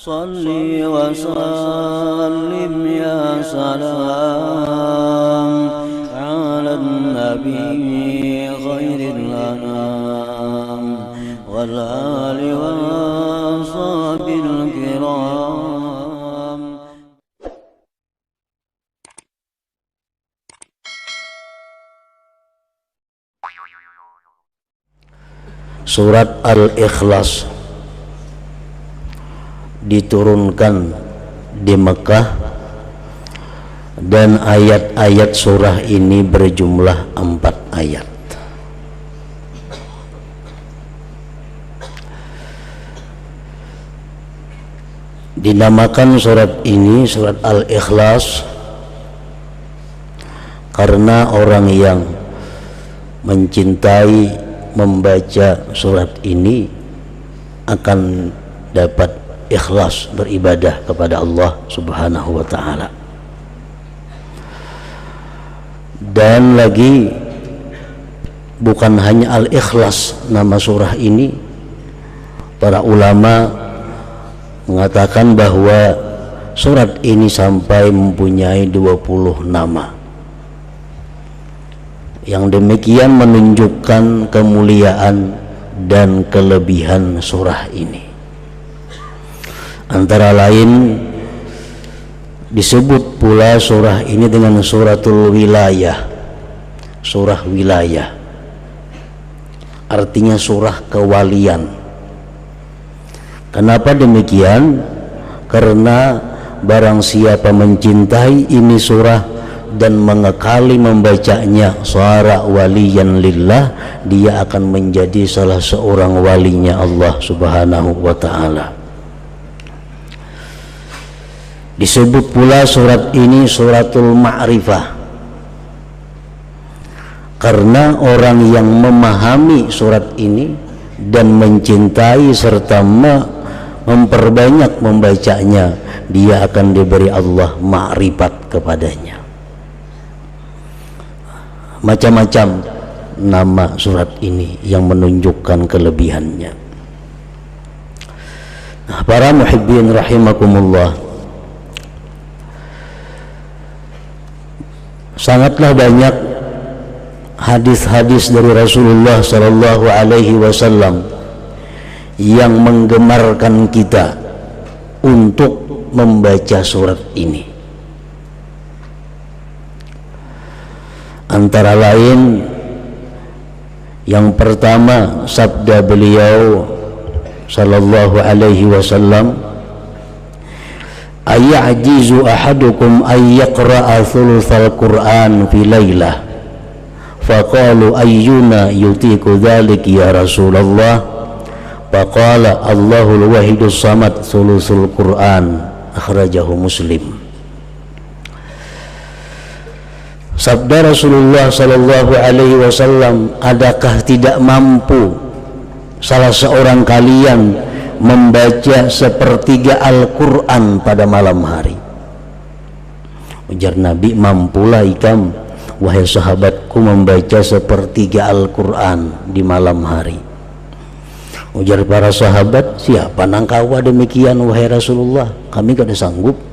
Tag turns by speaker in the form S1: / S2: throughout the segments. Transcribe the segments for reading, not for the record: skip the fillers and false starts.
S1: Salli wa sallim ya salam ala nabi khairil anam wal ali wa sahbil kiram. Surat Al-Ikhlas diturunkan di Mekah dan ayat-ayat surah ini berjumlah 4 ayat. Dinamakan surat ini surat Al-Ikhlas karena orang yang mencintai membaca surat ini akan dapat ikhlas beribadah kepada Allah Subhanahu wa ta'ala. Dan lagi bukan hanya Al-Ikhlas nama surah ini, para ulama mengatakan bahwa surat ini sampai mempunyai 20 nama. Yang demikian menunjukkan kemuliaan dan kelebihan surah ini. Antara lain disebut pula surah ini dengan suratul wilayah, surah wilayah, artinya surah kewalian. Kenapa demikian? Karena barang siapa mencintai ini surah dan mengekali membacanya suara waliyan lillah, dia akan menjadi salah seorang walinya Allah Subhanahu wa ta'ala. Disebut pula surat ini suratul ma'rifah karena orang yang memahami surat ini dan mencintai serta memperbanyak membacanya, dia akan diberi Allah ma'rifat kepadanya. Macam-macam nama surat ini yang menunjukkan kelebihannya. Nah, para muhibbin rahimakumullah, sangatlah banyak hadis-hadis dari Rasulullah sallallahu alaihi wasallam yang menggemarkan kita untuk membaca surat ini. Antara lain yang pertama sabda beliau sallallahu alaihi wasallam, ayajizu ahadukum ay yaqra'a thulutsal Qur'an fi lailah, faqalu ayyuna yutiku dzalik ya Rasulullah, faqala Allahul wahidus samad thulutsul Qur'an, akhrajahu Muslim. Sabda Rasulullah sallallahu alaihi wasallam, adakah tidak mampu salah seorang kalian membaca sepertiga Al-Quran pada malam hari? Ujar Nabi, mampulah ikam wahai sahabatku membaca sepertiga Al-Quran di malam hari. Ujar para sahabat, siapa nangkawa demikian wahai Rasulullah, kami kada sanggup.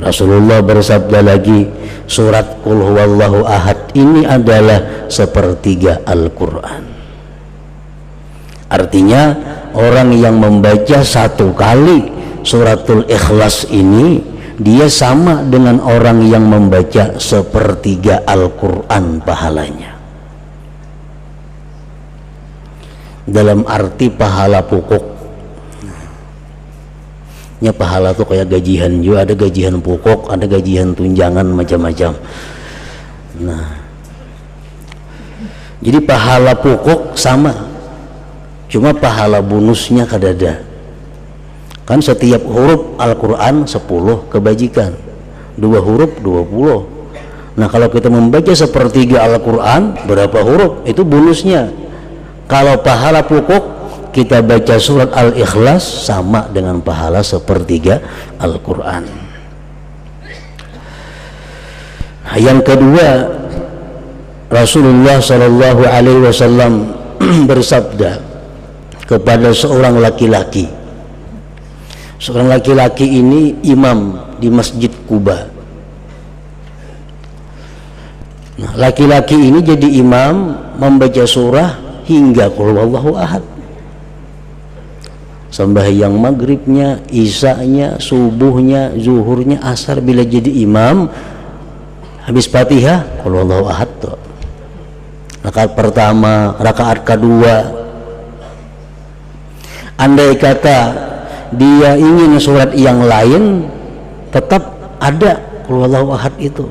S1: Rasulullah bersabda lagi, surat Qul huwallahu ahad ini adalah sepertiga Al-Quran. Artinya orang yang membaca satu kali suratul Ikhlas ini, dia sama dengan orang yang membaca sepertiga Al-Quran pahalanya. Dalam arti pahala pokok. Ya, pahala tuh kayak gajian juga, ada gajian pokok, ada gajian tunjangan, macam-macam. Nah, jadi pahala pokok sama, cuma pahala bonusnya kadada. Kan setiap huruf Al-Quran 10 kebajikan, 2 huruf 20. Nah, kalau kita membaca sepertiga Al-Quran, berapa huruf? Itu bonusnya. Kalau pahala pokok kita baca surat Al-Ikhlas, sama dengan pahala sepertiga Al-Quran. Nah, yang kedua, Rasulullah Shallallahu Alaihi Wasallam bersabda kepada seorang laki-laki Seorang laki-laki ini imam di Masjid Kuba. Nah, laki-laki ini jadi imam membaca surah hingga qul huwallahu ahad. Sembahyang maghribnya, isanya, subuhnya, zuhurnya, asar, bila jadi imam habis Fatihah qul huwallahu ahad tuh. Rakaat pertama, rakaat kedua, andai kata dia ingin surat yang lain, tetap ada qul huwallahu ahad itu.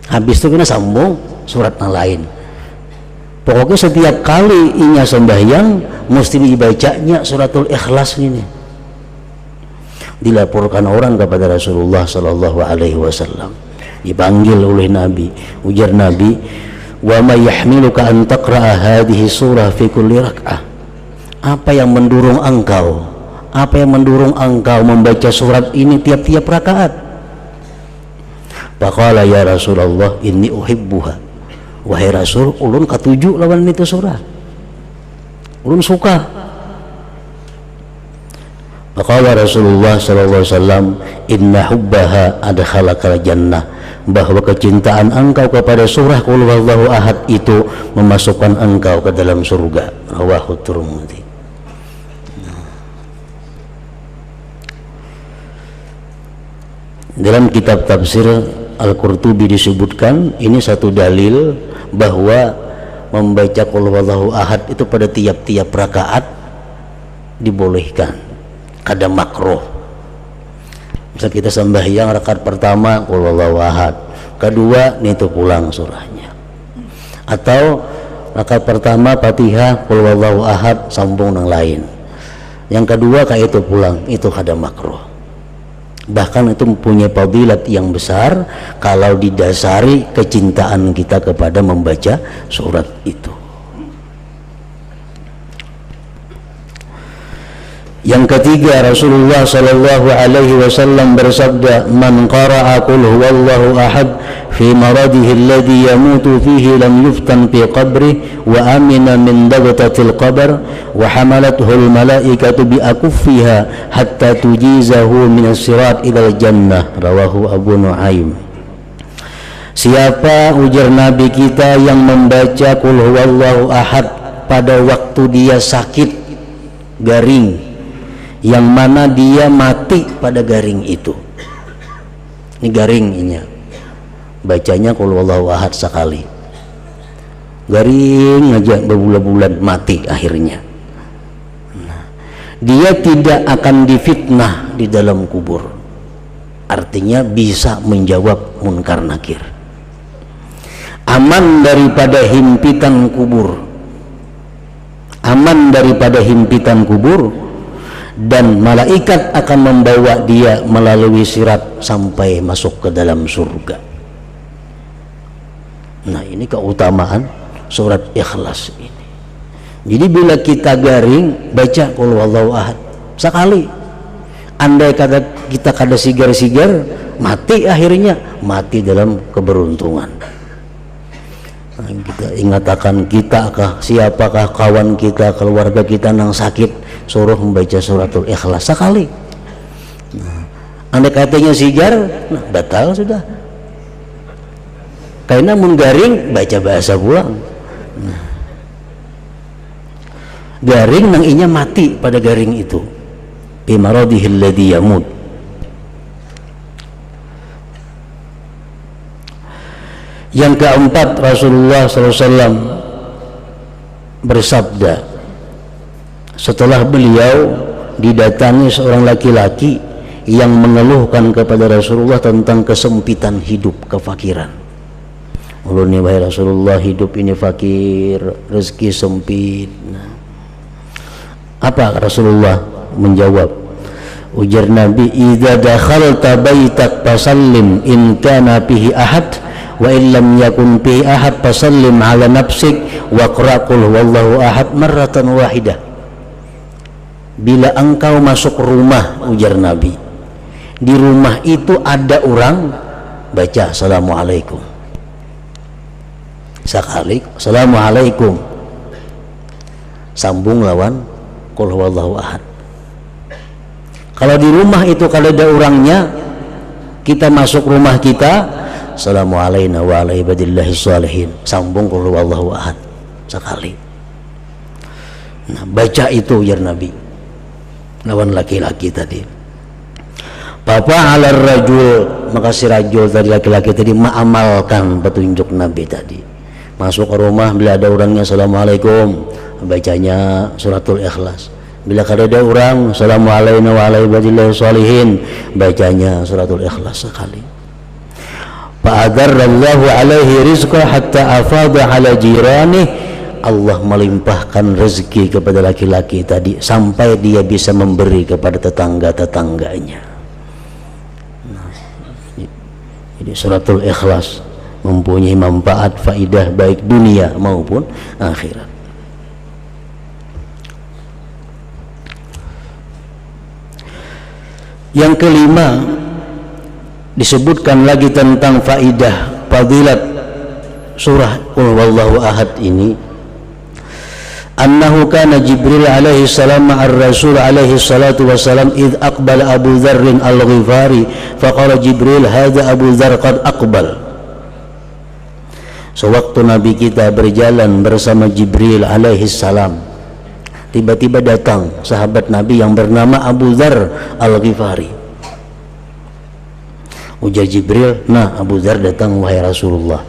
S1: Habis itu kena sambung surat yang lain. Pokoknya setiap kali inya sembahyang mesti dibacanya suratul Ikhlas ini. Dilaporkan orang kepada Rasulullah sallallahu alaihi wasallam. Dipanggil oleh Nabi, ujar Nabi, "Wa ma yahmiluka an taqra'a hadhihi surah fi kulli rak'ah?" Apa yang mendorong engkau? Apa yang mendorong engkau membaca surat ini tiap-tiap rakaat? Faqala ya Rasulullah inni uhibbuha. Wahai Rasul, ulun katuju lawan itu surah. Ulun suka. Faqala Rasulullah sallallahu alaihi wasallam, inna hubbaha adkhalakal jannah. Bahwa kecintaan engkau kepada surah qul huwallahu ahad itu memasukkan engkau ke dalam surga. Rawahu Tirmidzi. Dalam kitab tafsir Al-Qurtubi disebutkan ini satu dalil bahwa membaca qul huwallahu ahad itu pada tiap-tiap rakaat dibolehkan, kada makruh. Misal kita sembahyang rakaat pertama qul huwallahu ahad, kedua itu pulang surahnya, atau rakaat pertama Fatihah qul huwallahu ahad sambung yang lain, yang kedua kayak itu pulang, itu kada makruh. Bahkan itu mempunyai fadilat yang besar kalau didasari kecintaan kita kepada membaca surat itu. Yang ketiga, Rasulullah sallallahu alaihi wasallam bersabda, "Man qara'a qul huwallahu ahad fi maradihi alladhi yamutu fihi lam yuftan fi qabrihi wa amina min dagtatil qabr wa hamalathu al malaikatu bi akuffiha hatta tujizahu min as-sirat ila al-jannah." Rawahu Abu Nuaim. Siapa, ujar Nabi kita, yang membaca qul huwallahu ahad pada waktu dia sakit garing, yang mana dia mati pada garing itu. Ini garing ini, bacanya qul huwallahu ahad sekali, garing aja berbulan-bulan, mati akhirnya. Nah, dia tidak akan difitnah di dalam kubur, artinya bisa menjawab munkar nakir, aman daripada himpitan kubur, aman daripada himpitan kubur, dan malaikat akan membawa dia melalui sirat sampai masuk ke dalam surga. Nah, ini keutamaan surat Ikhlas ini. Jadi bila kita garing baca qul huwallahu ahad sekali, andai kata kita kada sigar-sigar, mati akhirnya, mati dalam keberuntungan. Nah, kita ingatakan kita siapakah kawan kita, keluarga kita yang sakit, suruh membaca suratul Ikhlas sekali. Nah, andai katanya sigar, nah batal sudah. Karena menggaring baca bahasa pulang. Nah, garing nang inya mati pada garing itu. Bi maradihi alladhi yamut. Yang keempat, Rasulullah SAW bersabda setelah beliau didatangi seorang laki-laki yang mengeluhkan kepada Rasulullah tentang kesempitan hidup, kefakiran. Ulun wahai Rasulullah, hidup ini fakir, rezeki sempit. Nah, apa Rasulullah menjawab? Ujar Nabi, "Idza dakhalta baitak fasallim in kana fihi ahad wa in lam yakun fihi ahad fasallim ala nafsik wa qra qul huwallahu ahad marratan wahidah." Bila engkau masuk rumah, ujar Nabi, di rumah itu ada orang, baca assalamualaikum sekali, assalamualaikum, sambung lawan qul huwallahu ahad. Kalau di rumah itu kalau ada orangnya, kita masuk rumah kita, assalamualaikum wa ala ibadillahi sholihin, sambung qul huwallahu ahad sekali. Nah, baca itu ya Nabi lawan laki-laki tadi. Papa alar rajul, maka si rajul tadi laki-laki tadi mengamalkan petunjuk Nabi tadi. Masuk ke rumah bila ada orangnya assalamualaikum, bacanya suratul ikhlas. Bila kada ada orang assalamualaikum wa ala ibadillahi sholihin, bacanya suratul ikhlas sekali. Fa'adarrallahu alaihi rizqa hatta afada ala jiranih, Allah melimpahkan rezeki kepada laki-laki tadi sampai dia bisa memberi kepada tetangga-tetangganya. Jadi suratul ikhlas mempunyai manfaat faidah baik dunia maupun akhirat. Yang kelima, disebutkan lagi tentang faidah fadilat surah Qul Huwallahu Ahad ini. Annahu kana Jibril alaihi salam ma'ar Rasul alaihi salatu wassalam id aqbala Abu Dzar al-Ghifari faqala Jibril hadza Abu Dzar qad aqbal. Sewaktu Nabi kita berjalan bersama Jibril alaihi salam, tiba-tiba datang sahabat Nabi yang bernama Abu Dzar al-Ghifari. Ujar Jibril, nah Abu Dzar datang wahai Rasulullah.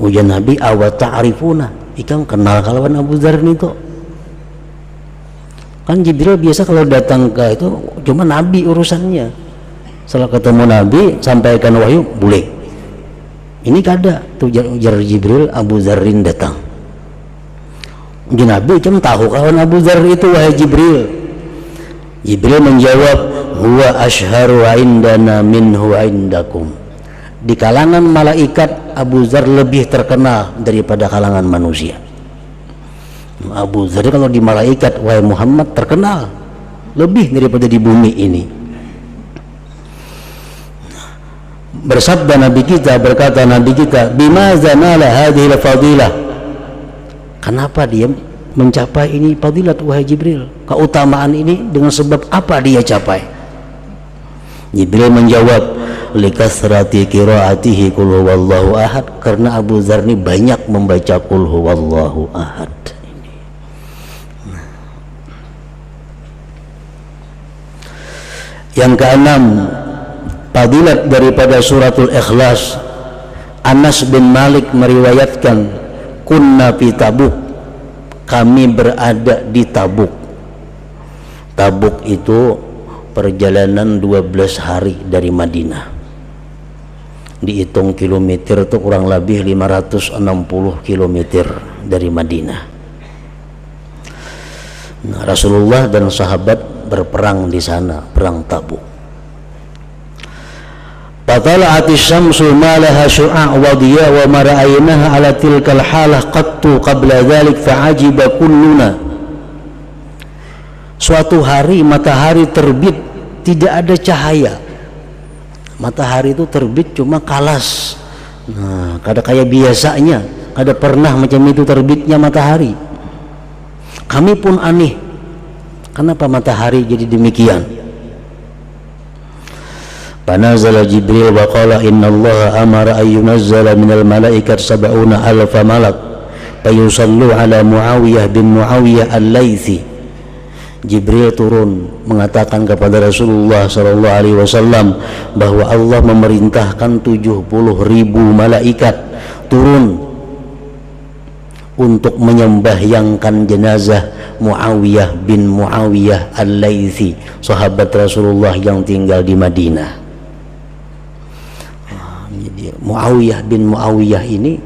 S1: Ujar Nabi, awa ta'rifuna, ikam kenal kalawan Abu Dzar itu? Kan Jibril biasa kalau datang ke itu cuma Nabi urusannya. Setelah ketemu Nabi sampaikan wahyu boleh. Ini kada tuh ujar Jibril, Abu Dzarin datang. Ujar Nabi, ikam tahu kawan Abu Dzar itu wahai Jibril? Jibril menjawab, huwa ashharu indana minhu indakum. Di kalangan malaikat Abu Dzar lebih terkenal daripada kalangan manusia. Abu Dzar kalau di malaikat wahai Muhammad terkenal lebih daripada di bumi ini. Bersabda Nabi kita, berkata Nabi kita, bimaza nala hadhil fadilah, kenapa dia mencapai ini fadilat wahai Jibril? Keutamaan ini dengan sebab apa dia capai? Jibril menjawab, likasrati qiraatihi qul huwallahu ahad, karena Abu Dzar ini banyak membaca qul huwallahu ahad. Yang keenam, fadilat daripada suratul ikhlas. Anas bin Malik meriwayatkan, kunna fi Tabuk, kami berada di Tabuk. Tabuk itu perjalanan 12 hari dari Madinah. Dihitung kilometer itu kurang lebih 560 kilometer dari Madinah. Nah, Rasulullah dan sahabat berperang di sana, perang Tabuk. Fatala'ati syamsu ma laha syu'a' wa diya wa ma ra'aynaha ala tilkal halah qattu qabla dhalik fa'ajiba kulluna. Suatu hari matahari terbit, tidak ada cahaya. Matahari itu terbit cuma kalas. Nah, kada kayak biasanya, kada pernah macam itu terbitnya matahari. Kami pun aneh, kenapa matahari jadi demikian? Panazala Jibril wa qala innallaha amara ayyunazzala minal malaikat sab'una alfa malak fayusallu ala Muawiyah bin Muawiyah al-Laythi. Jibril turun mengatakan kepada Rasulullah SAW bahwa Allah memerintahkan 70.000 malaikat turun untuk menyembahyangkan jenazah Muawiyah bin Muawiyah al-Laythi, sahabat Rasulullah yang tinggal di Madinah. Muawiyah bin Muawiyah ini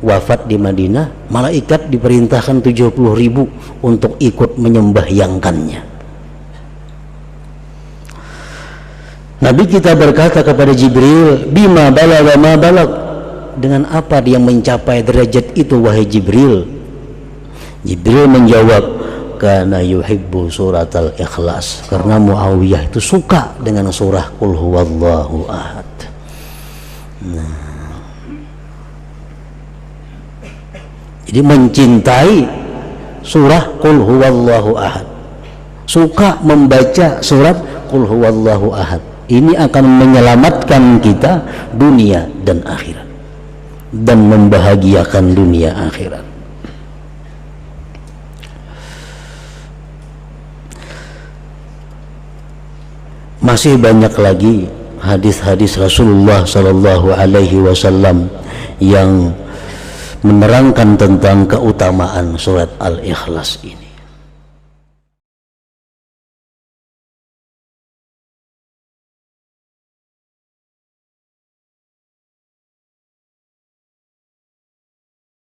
S1: wafat di Madinah, malaikat diperintahkan 70.000 untuk ikut menyembahyangkannya. Nabi kita berkata kepada Jibril, bima balagha ma balag, dengan apa dia mencapai derajat itu wahai Jibril? Jibril menjawab, kana yuhibbu suratal ikhlas, karena Muawiyah itu suka dengan surah Qul huwallahu ahad. Nah, jadi mencintai surah Qul huwallahu ahad. suka membaca surat Qul huwallahu ahad. Ini akan menyelamatkan kita dunia dan akhirat, dan membahagiakan dunia akhirat. Masih banyak lagi hadis-hadis Rasulullah Sallallahu Alaihi Wasallam yang menerangkan tentang keutamaan surat Al-Ikhlas ini.